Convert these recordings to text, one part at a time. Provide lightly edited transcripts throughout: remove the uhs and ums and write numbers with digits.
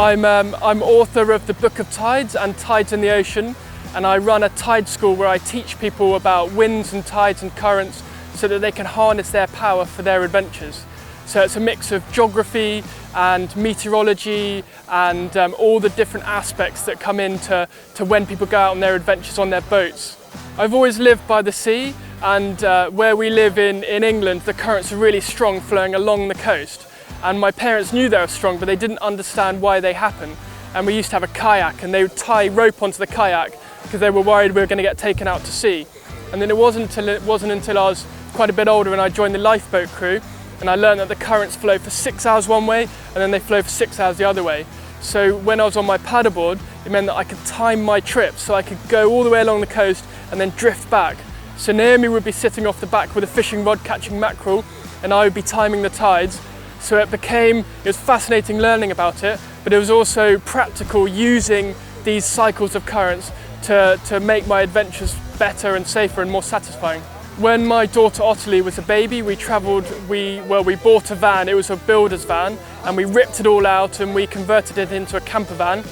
I'm author of the Book of Tides and Tides in the Ocean, and I run a tide school where I teach people about winds and tides and currents so that they can harness their power for their adventures. So it's a mix of geography and meteorology and all the different aspects that come into when people go out on their adventures on their boats. I've always lived by the sea, and where we live in England, the currents are really strong flowing along the coast. And my parents knew they were strong, but they didn't understand why they happen. And we used to have a kayak, and they would tie rope onto the kayak because they were worried we were going to get taken out to sea. And then it wasn't until I was quite a bit older and I joined the lifeboat crew, and I learned that the currents flow for 6 hours one way and then they flow for 6 hours the other way. So when I was on my paddleboard, it meant that I could time my trips, so I could go all the way along the coast and then drift back. So Naomi would be sitting off the back with a fishing rod catching mackerel, and I would be timing the tides. So it was fascinating learning about it, but it was also practical using these cycles of currents to make my adventures better and safer and more satisfying. When my daughter Ottilie was a baby, we bought a van. It was a builder's van, and we ripped it all out and we converted it into a camper van,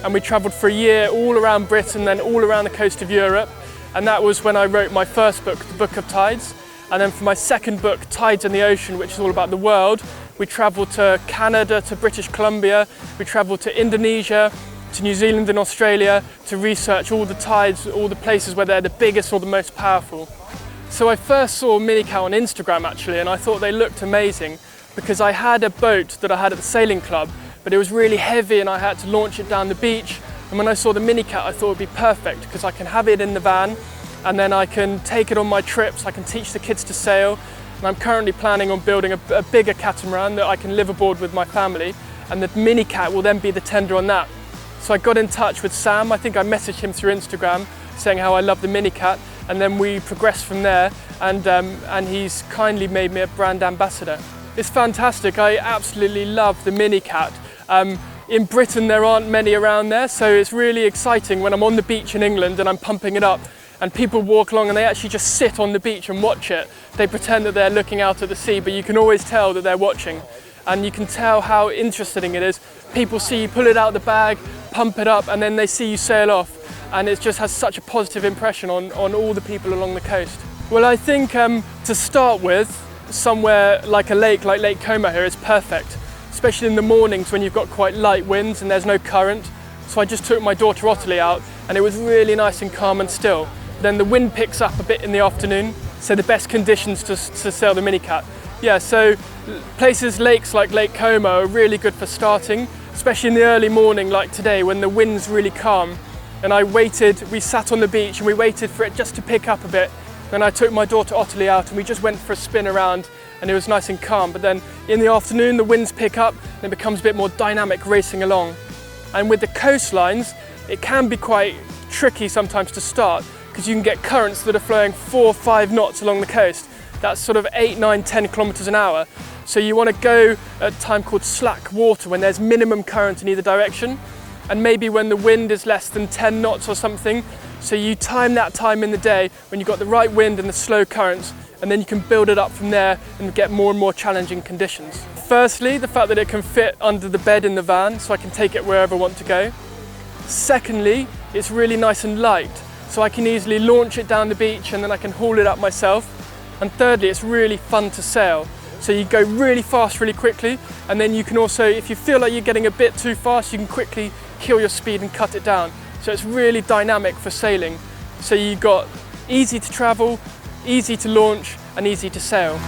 and we travelled for a year all around Britain, then all around the coast of Europe. And that was when I wrote my first book, The Book of Tides. And then for my second book, Tides in the Ocean, which is all about the world, we travelled to Canada, to British Columbia, we travelled to Indonesia, to New Zealand and Australia to research all the tides, all the places where they're the biggest or the most powerful. So I first saw MiniCat on Instagram actually, and I thought they looked amazing because I had a boat that I had at the sailing club, but it was really heavy and I had to launch it down the beach. And when I saw the MiniCat, I thought it would be perfect because I can have it in the van and then I can take it on my trips, I can teach the kids to sail. And I'm currently planning on building a bigger catamaran that I can live aboard with my family, and the MiniCat will then be the tender on that. So I got in touch with Sam. I think I messaged him through Instagram saying how I love the MiniCat, and then we progressed from there, and he's kindly made me a brand ambassador. It's fantastic. I absolutely love the MiniCat. In Britain there aren't many around there, so it's really exciting when I'm on the beach in England and I'm pumping it up and people walk along and they actually just sit on the beach and watch it. They pretend that they're looking out at the sea, but you can always tell that they're watching. And you can tell how interesting it is. People see you pull it out of the bag, pump it up, and then they see you sail off. And it just has such a positive impression on all the people along the coast. Well, I think to start with, somewhere like a lake, like Lake Como here, is perfect. Especially in the mornings when you've got quite light winds and there's no current. So I just took my daughter Ottilie out, and it was really nice and calm and still. Then the wind picks up a bit in the afternoon, so the best conditions to sail the MiniCat. Yeah, so places, lakes like Lake Como are really good for starting, especially in the early morning like today when the wind's really calm. And we sat on the beach and we waited for it just to pick up a bit. Then I took my daughter Ottilie out and we just went for a spin around, and it was nice and calm. But then in the afternoon the winds pick up and it becomes a bit more dynamic racing along. And with the coastlines, it can be quite tricky sometimes to start, because you can get currents that are flowing 4 or 5 knots along the coast. That's sort of 8, 9, 10 kilometers an hour. So you want to go at a time called slack water, when there's minimum current in either direction, and maybe when the wind is less than 10 knots or something. So you time that time in the day when you've got the right wind and the slow currents, and then you can build it up from there and get more and more challenging conditions. Firstly, the fact that it can fit under the bed in the van, so I can take it wherever I want to go. Secondly, it's really nice and light, so I can easily launch it down the beach and then I can haul it up myself. And thirdly, it's really fun to sail. So you go really fast, really quickly, and then you can also, if you feel like you're getting a bit too fast, you can quickly kill your speed and cut it down. So it's really dynamic for sailing. So you've got easy to travel, easy to launch, and easy to sail.